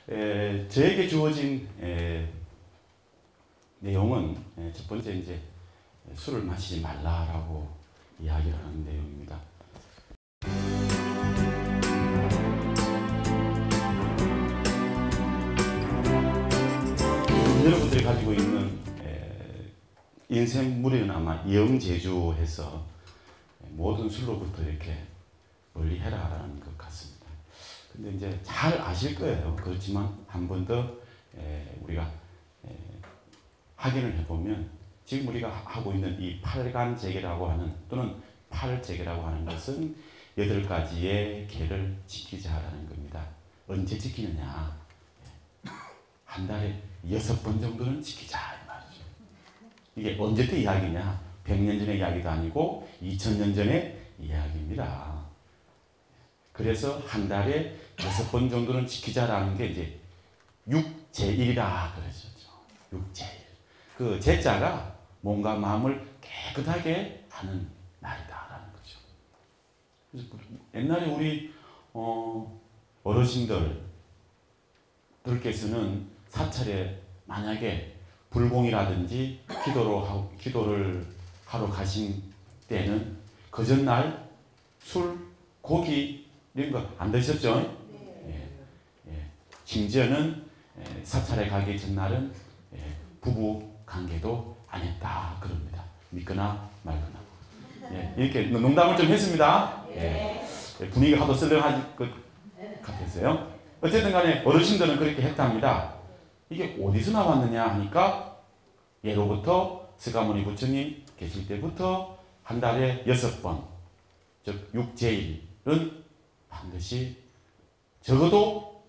저에게 주어진 내용은 첫 번째 이제 술을 마시지 말라라고 이야기를 하는 내용입니다. 여러분들이 가지고 있는 인생 무리는 아마 영재주해서 모든 술로부터 이렇게 멀리해라라는 것 같습니다. 근데 이제 잘 아실 거예요. 그렇지만 한 번 더 우리가 확인을 해보면 지금 우리가 하고 있는 이 팔간제계라고 하는 또는 팔제계라고 하는 것은 8가지의 계를 지키자라는 겁니다. 언제 지키느냐? 한 달에 6번 정도는 지키자 이 말이죠. 이게 언제부터 이야기냐? 100년 전의 이야기도 아니고 2000년 전의 이야기입니다. 그래서 한 달에 6번 정도는 지키자라는 게 이제 6제일이라 그러죠. 6제일. 그 제자가 몸과 마음을 깨끗하게 하는 날이다라는 거죠. 그래서 옛날에 우리 어르신들께서는 사찰에 만약에 불공이라든지 기도를 하러 가신 때는 그 전날 술, 고기 이런 거 안 드셨죠? 네. 심지어는 사찰에 가기 전날은 부부 관계도 안 했다 그럽니다. 믿거나 말거나. 이렇게 농담을 좀 했습니다. 분위기가 하도 썰렁할 것 같았어요. 어쨌든 간에 어르신들은 그렇게 했답니다. 이게 어디서 나왔느냐 하니까 예로부터 스가모니 부처님 계실 때부터 한 달에 6번, 즉 6제일은 반드시 적어도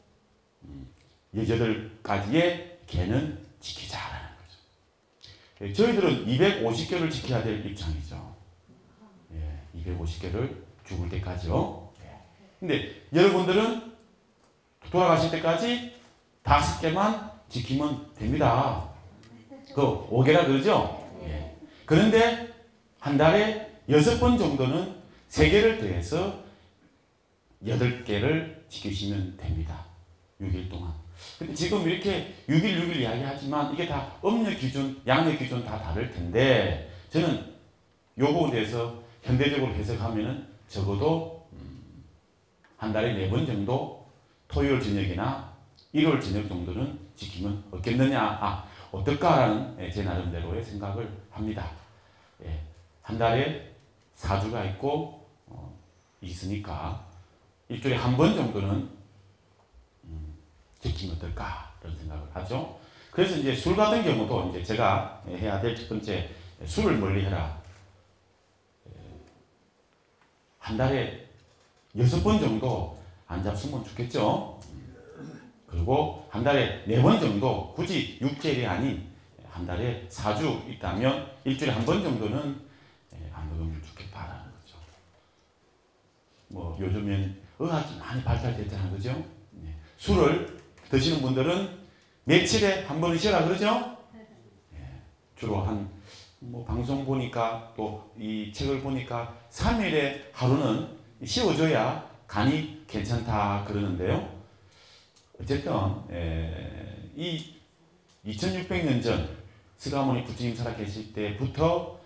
18가지의 계는 지키자라는 거죠. 저희들은 250개를 지켜야 될 입장이죠. 250개를 죽을 때까지요. 근데 여러분들은 돌아가실 때까지 5개만 지키면 됩니다. 그 5개라 그러죠? 그런데 한 달에 6번 정도는 3개를 더해서 8개를 지키시면 됩니다. 6일 동안. 근데 지금 이렇게 6일 이야기하지만 이게 다 음력 기준, 양력 기준 다 다를 텐데 저는 요거에 대해서 현대적으로 해석하면은 적어도 한 달에 4번 정도 토요일 저녁이나 일요일 저녁 정도는 지키면 어떻겠느냐, 어떨까라는 제 나름대로의 생각을 합니다. 한 달에 4주가 있고 있으니까 일주일에 한 번 정도는 지키면 어떨까 그런 생각을 하죠. 그래서 이제 술 같은 경우도 이제 제가 해야 될 첫 번째 술을 멀리해라. 한 달에 6번 정도 안 잡수면 좋겠죠. 그리고 한 달에 4번 정도, 굳이 6제일이 아닌 한 달에 4주 있다면 일주일에 한 번 정도는 안 먹으면 좋겠다라는 거죠. 뭐 요즘엔 의학이 많이 발달됐다는 거죠. 술을 드시는 분들은 며칠에 한 번은 쉬라 그러죠. 주로 뭐 방송 보니까 또 이 책을 보니까 3일에 하루는 쉬어줘야 간이 괜찮다 그러는데요. 어쨌든 이 2600년 전 스가모니 부처님 살아 계실 때부터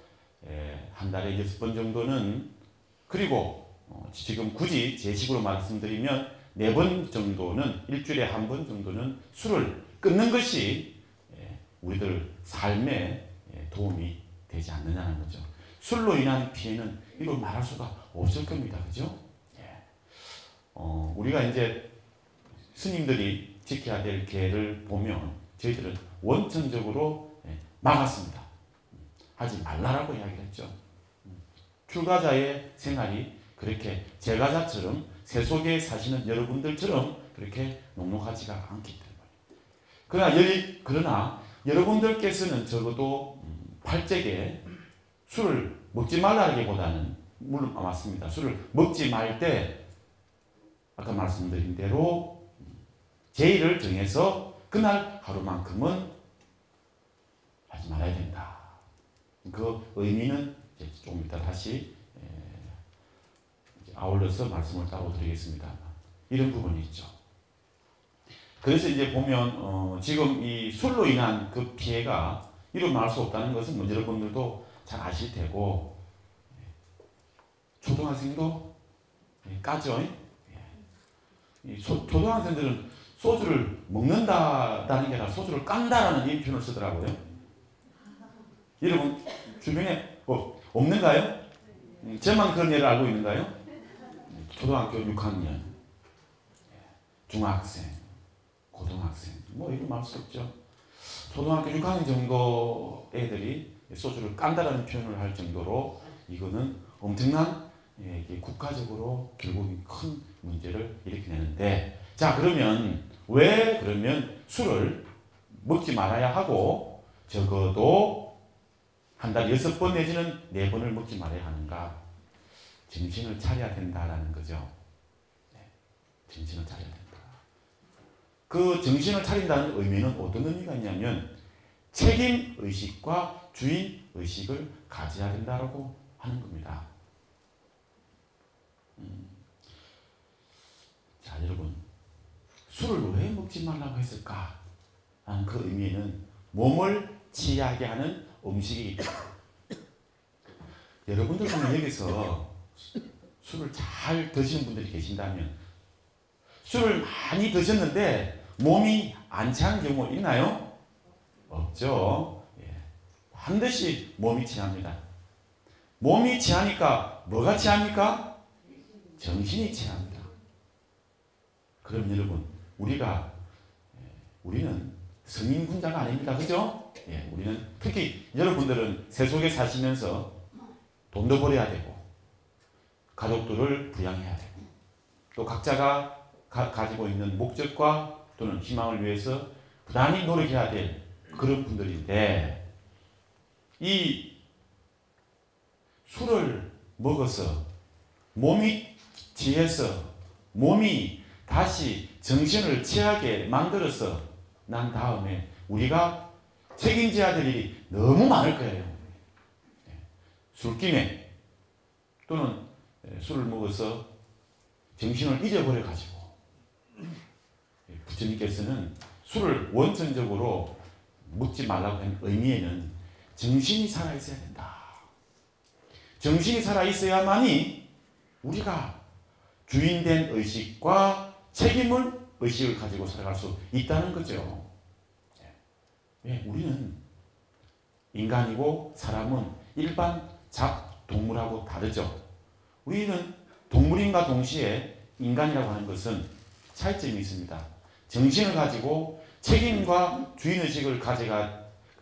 한 달에 6번 정도는, 그리고 지금 굳이 제 식으로 말씀드리면 4번 정도는, 일주일에 한 번 정도는 술을 끊는 것이 우리들 삶에 도움이 되지 않느냐는 거죠. 술로 인한 피해는 이걸 말할 수가 없을 겁니다. 그죠? 우리가 이제 스님들이 지켜야 될 계를 보면 저희들은 원천적으로 막았습니다. 하지 말라라고 이야기를 했죠. 출가자의 생활이 그렇게 제가자처럼 세속에 사시는 여러분들처럼 그렇게 녹록하지가 않기 때문에. 그러나 여러분들께서는 적어도 팔제게 술을 먹지 말라기보다는, 물론 맞습니다. 술을 먹지 말 때 아까 말씀드린 대로 제의를 정해서 그날 하루만큼은 하지 말아야 된다. 그 의미는 이제 조금 이따 다시 아울러서 말씀을 따로 드리겠습니다. 이런 부분이 있죠. 그래서 이제 보면 지금 이 술로 인한 그 피해가 이루 말할 수 없다는 것은 뭐 여러분들도 잘 아실 테고, 초등학생도 까죠. 초등학생들은 소주를 먹는다라는 게 아니라 소주를 깐다라는 이 표현을 쓰더라고요. 여러분 주변에 없는가요? 저만 그런 예를 알고 있는가요? 초등학교 6학년, 중학생, 고등학생, 뭐 이런 말할 수 없죠. 초등학교 6학년 정도 애들이 소주를 깐다라는 표현을 할 정도로 이거는 엄청난 국가적으로 결국 큰 문제를 일으키는데, 자 그러면 왜 그러면 술을 먹지 말아야 하고 적어도 한 달 6번 내지는 4번을 먹지 말아야 하는가? 정신을 차려야 된다라는 거죠. 정신을 차려야 된다. 그 정신을 차린다는 의미는 어떤 의미가 있냐면 책임의식과 주인의식을 가져야 된다고 하는 겁니다. 자 여러분, 술을 왜 먹지 말라고 했을까? 라는 그 의미에는 몸을 취하게 하는 음식이기 때문에, 여러분들 중에 여기서 술을 잘 드시는 분들이 계신다면, 술을 많이 드셨는데 몸이 안 취한 경우 있나요? 없죠. 반드시 몸이 취합니다. 몸이 취하니까 뭐가 취합니까? 정신이 취합니다. 그럼 여러분, 우리는 성인군자가 아닙니다. 그죠? 우리는 특히 여러분들은 세속에 사시면서 돈도 벌어야 되고 가족들을 부양해야 되고 또 각자가 가지고 있는 목적과 또는 희망을 위해서 부단히 노력해야 될 그런 분들인데, 이 술을 먹어서 몸이 취해서 몸이 다시 정신을 취하게 만들어서 난 다음에 우리가 책임져야 될 일이 너무 많을 거예요. 술김에 또는 술을 먹어서 정신을 잊어버려 가지고, 부처님께서는 술을 원천적으로 먹지 말라고 한 의미에는 정신이 살아있어야 된다. 정신이 살아있어야만이 우리가 주인된 의식과 의식을 가지고 살아갈 수 있다는 거죠. 우리는 인간이고 사람은 일반 잡동물하고 다르죠. 우리는 동물인과 동시에 인간이라고 하는 것은 차이점이 있습니다. 정신을 가지고 책임과 주인의식을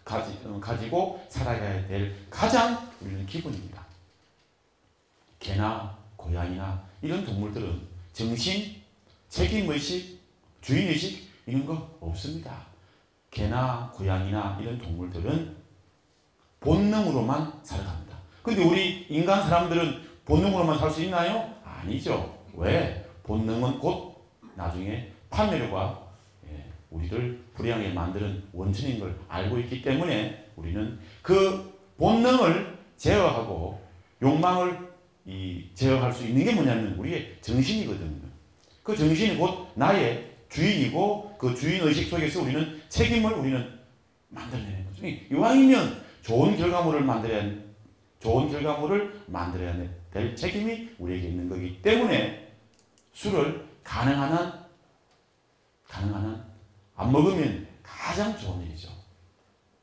가지고 살아가야 될 가장 우리는 기본입니다. 개나 고양이나 이런 동물들은 정신, 책임의식, 주인의식 이런 거 없습니다. 개나 고양이나 이런 동물들은 본능으로만 살아갑니다. 근데 우리 인간 사람들은 본능으로만 살 수 있나요? 아니죠. 왜? 본능은 곧 나중에 판매료가 우리를 불행하게 만드는 원천인 걸 알고 있기 때문에 우리는 그 본능을 제어하고 욕망을 제어할 수 있는 게 뭐냐면 우리의 정신이거든요. 그 정신이 곧 나의 주인이고 그 주인의식 속에서 우리는 책임을 만들어내는 거죠. 이왕이면 좋은 결과물을 만들어야 될 책임이 우리에게 있는 거기 때문에 술을 가능한 한 안 먹으면 가장 좋은 일이죠.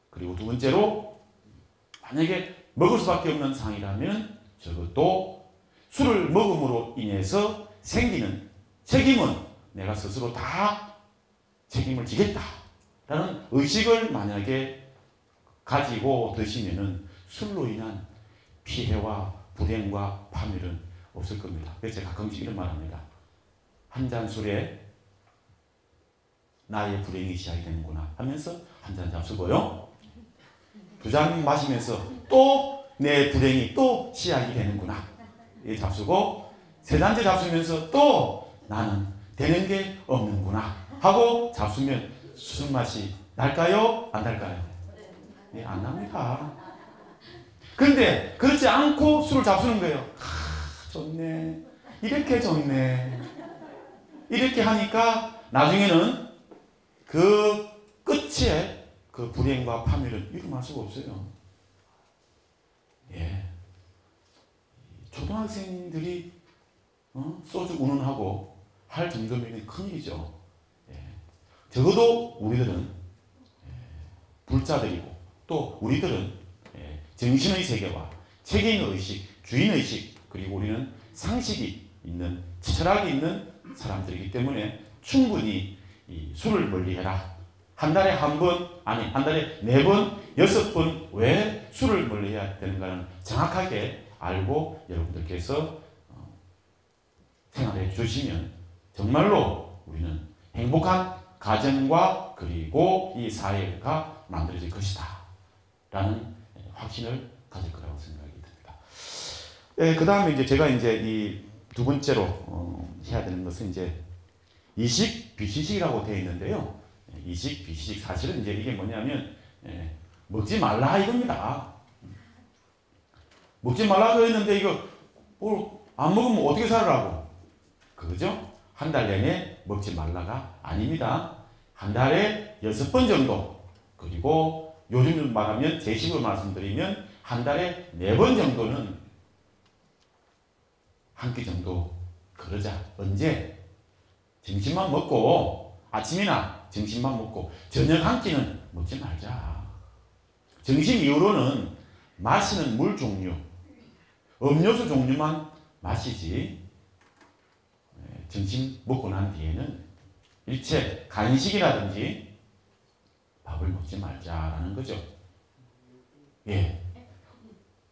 그리고 두 번째로, 만약에 먹을 수밖에 없는 상황이라면 적어도 술을 먹음으로 인해서 생기는 책임은 내가 스스로 다 책임을 지겠다라는 의식을 만약에 가지고 드시면은 술로 인한 피해와 불행과 파멸은 없을 겁니다. 그래서 제가 가끔씩 이런 말 합니다. 한 잔 술에 나의 불행이 시작이 되는구나 하면서 한 잔 잡수고요. 두 잔 마시면서 또 내 불행이 또 시작이 되는구나 잡수고, 세 잔째 잡수면서 또 나는 되는 게 없는구나 하고 잡수면 술맛이 날까요? 안 날까요? 네, 안 납니다. 근데 그렇지 않고 술을 잡수는 거예요. 좋네. 이렇게 좋네. 이렇게 하니까 나중에는 그 끝에 그 불행과 파멸은 일어날 수가 없어요. 예. 초등학생들이 소주 운운하고 할 정도면 큰일이죠. 예. 적어도 우리들은 불자들이고 또 우리들은 정신의 세계와 책임의식, 주인의식, 그리고 우리는 상식이 있는, 철학이 있는 사람들이기 때문에 충분히 이 술을 멀리해라. 한 달에 한 번, 아니 한 달에 4번, 6번 왜 술을 멀리해야 되는가는 정확하게 알고 여러분들께서 생활해 주시면 정말로 우리는 행복한 가정과 그리고 이 사회가 만들어질 것이다 라는 확신을 가질 거라고 생각이 듭니다. 그 다음에 이제 제가 이제 이 두 번째로 해야 되는 것은 이제 이식 비시식이라고 되어 있는데요. 이식 비시식, 사실은 이제 이게 뭐냐면 먹지 말라 이겁니다. 먹지 말라고 했는데 이거 안 먹으면 어떻게 살으라고? 그거죠? 한 달 내내 먹지 말라가 아닙니다. 한 달에 6번 정도, 그리고 요즘 말하면 제식으로 말씀드리면 한 달에 4번 정도는 한 끼 정도 그러자. 언제? 점심만 먹고, 아침이나 점심만 먹고 저녁 한 끼는 먹지 말자. 점심 이후로는 마시는 물 종류, 음료수 종류만 마시지, 점심 먹고 난 뒤에는 일체 간식이라든지 밥을 먹지 말자라는 거죠. 예.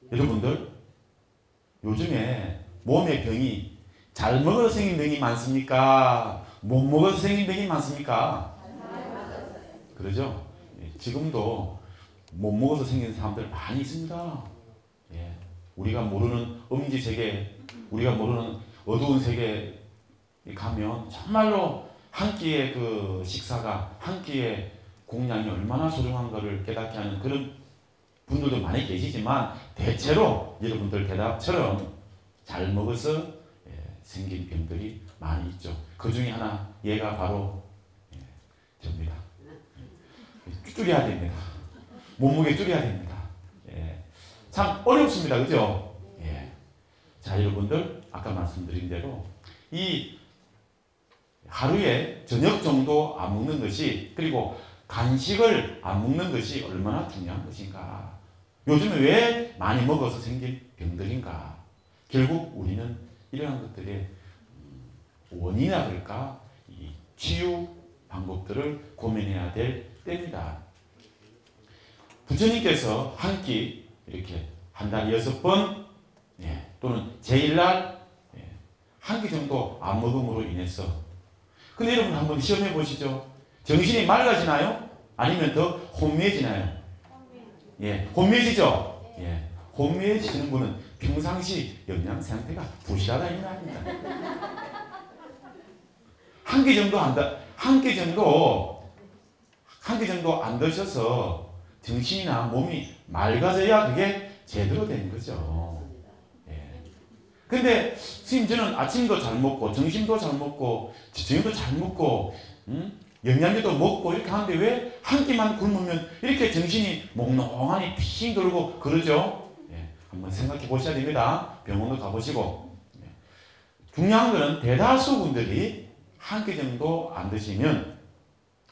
여러분들, 요즘에 몸의 병이 잘 먹어서 생긴 병이 많습니까? 못 먹어서 생긴 병이 많습니까? 그러죠? 예. 지금도 못 먹어서 생긴 사람들 많이 있습니다. 예. 우리가 모르는 음지 세계, 우리가 모르는 어두운 세계에 가면 정말로 한 끼의 그 식사가, 한 끼의 공양이 얼마나 소중한 것을 깨닫게 하는 그런 분들도 많이 계시지만, 대체로 여러분들 대답처럼 잘 먹어서 생긴 병들이 많이 있죠. 그 중에 하나, 얘가 바로 접니다. 줄여야 됩니다. 몸무게 줄여야 됩니다. 참 어렵습니다. 그죠? 자, 여러분들 아까 말씀드린 대로 이 하루에 저녁 정도 안 먹는 것이, 그리고 간식을 안 먹는 것이 얼마나 중요한 것인가. 요즘에 왜 많이 먹어서 생긴 병들인가. 결국 우리는 이러한 것들의 원인이라 그럴까, 이 치유 방법들을 고민해야 될 때입니다. 부처님께서 한 끼 이렇게 한 달에 6번, 또는 제일날 한 끼 정도 안 먹음으로 인해서, 근데 여러분 한번 시험해 보시죠. 정신이 맑아지나요? 아니면 더 혼미해지나요? 혼미해지죠? 혼미해지는 분은 평상시 영양 상태가 부실하다 이 말입니다. 한 끼 정도 안 드셔서 정신이나 몸이 맑아져야 그게 제대로 되는 거죠. 근데 스님, 저는 아침도 잘 먹고 점심도 잘 먹고 저녁도 잘 먹고 영양제도 먹고 이렇게 하는데 왜 한 끼만 굶으면 이렇게 정신이 몽롱하니 핑 돌고 그러죠? 한번 생각해 보셔야 됩니다. 병원도 가보시고. 중요한 것은 대다수 분들이 한 끼 정도 안 드시면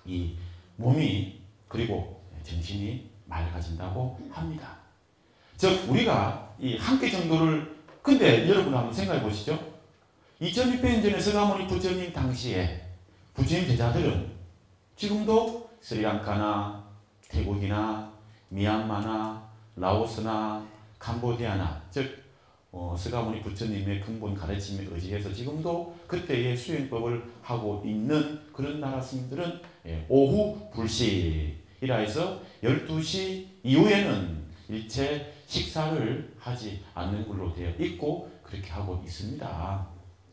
이 몸이, 그리고 정신이 맑아진다고 합니다. 즉 우리가 이 한 끼 정도를, 근데 여러분 한번 생각해 보시죠. 2600년 전에 서가모니 부처님 당시에 부처님 제자들은 지금도 스리랑카나 태국이나 미얀마나 라오스나 캄보디아나, 즉 서가모니 부처님의 근본 가르침에 의지해서 지금도 그때의 수행법을 하고 있는 그런 나라 스님들은 오후 불식이라 해서 12시 이후에는 일체 식사를 하지 않는 걸로 되어 있고 그렇게 하고 있습니다.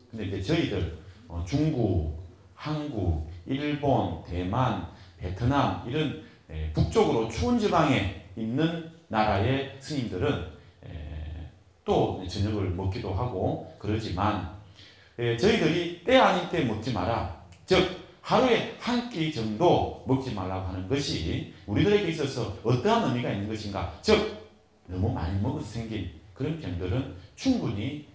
근데 이제 저희들 중국, 한국, 일본, 대만, 베트남 이런 북쪽으로 추운 지방에 있는 나라의 스님들은 또 저녁을 먹기도 하고 그러지만, 저희들이 때 아닌 때 먹지 마라. 즉 하루에 한 끼 정도 먹지 말라고 하는 것이 우리들에게 있어서 어떠한 의미가 있는 것인가? 즉 너무 많이 먹어서 생긴 그런 병들은 충분히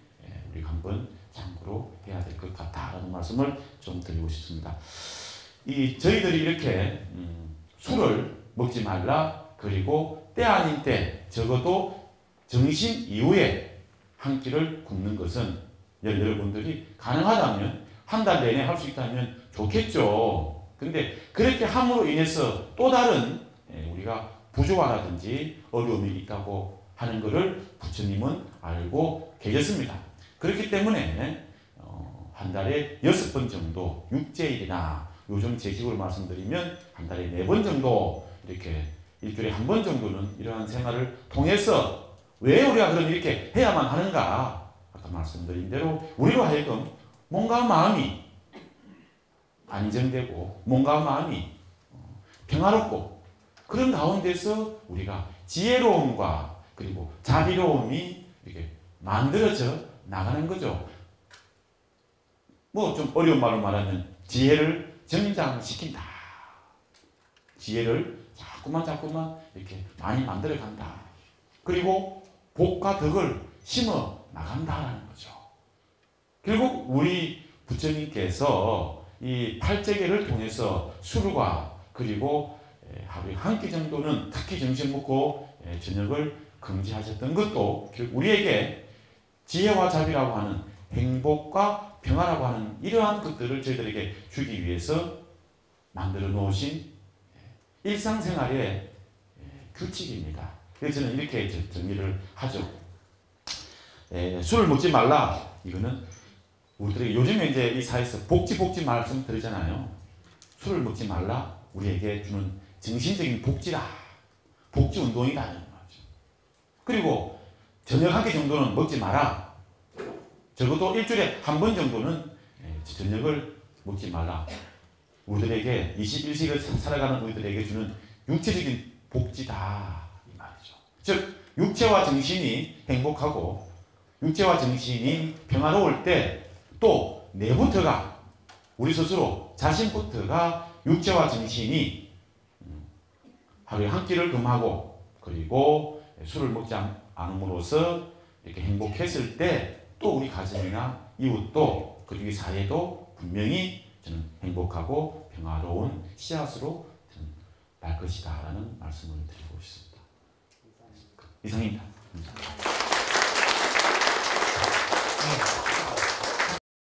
우리가 한번 참고로 해야 될 것 같다라는 말씀을 좀 드리고 싶습니다. 저희들이 이렇게 술을 먹지 말라, 그리고 때 아닌 때 적어도 정신 이후에 한 끼를 굶는 것은 여러분들이 가능하다면 한 달 내내 할 수 있다면 좋겠죠. 근데 그렇게 함으로 인해서 또 다른 우리가 부조화라든지 어려움이 있다고 하는 것을 부처님은 알고 계셨습니다. 그렇기 때문에 한 달에 6번 정도 육제일이나 요즘 제식으로 말씀드리면 한 달에 4번 정도 이렇게 일주일에 한 번 정도는 이러한 생활을 통해서 왜 우리가 그럼 이렇게 해야만 하는가? 아까 말씀드린 대로 우리로 하여금 몸과 마음이 안정되고 몸과 마음이 평화롭고 그런 가운데서 우리가 지혜로움과 그리고 자비로움이 이렇게 만들어져 나가는 거죠. 뭐 좀 어려운 말로 말하면 지혜를 정장시킨다. 지혜를 자꾸만 이렇게 많이 만들어 간다. 그리고 복과 덕을 심어 나간다라는 거죠. 결국 우리 부처님께서 이 팔재개를 통해서 술과 그리고 하루에 한 끼 정도는 특히 점심 먹고 저녁을 금지하셨던 것도 우리에게 지혜와 자비라고 하는 행복과 평화라고 하는 이러한 것들을 저희들에게 주기 위해서 만들어 놓으신 일상생활의 규칙입니다. 그래서 저는 이렇게 정리를 하죠. 술을 먹지 말라. 이거는 우리들에게 요즘에 이제 이 사회에서 복지 말씀 드리잖아요. 술을 먹지 말라. 우리에게 주는 정신적인 복지다. 복지 운동이다. 그리고 저녁 한 끼 정도는 먹지 마라. 적어도 일주일에 한 번 정도는 저녁을 먹지 말라. 우리들에게 21세기를 살아가는 우리들에게 주는 육체적인 복지다. 이 말이죠. 즉 육체와 정신이 행복하고 육체와 정신이 평화로울 때 또 내부터가 우리 스스로 자신부터가 육체와 정신이 하루에 한 끼를 금하고 그리고 술을 먹지 않음으로써 이렇게 행복했을 때 또 우리 가정이나 이웃도 그리고 사회도 분명히 저는 행복하고 평화로운 씨앗으로 날 것이다 라는 말씀을 드리고 싶습니다. 이상입니다.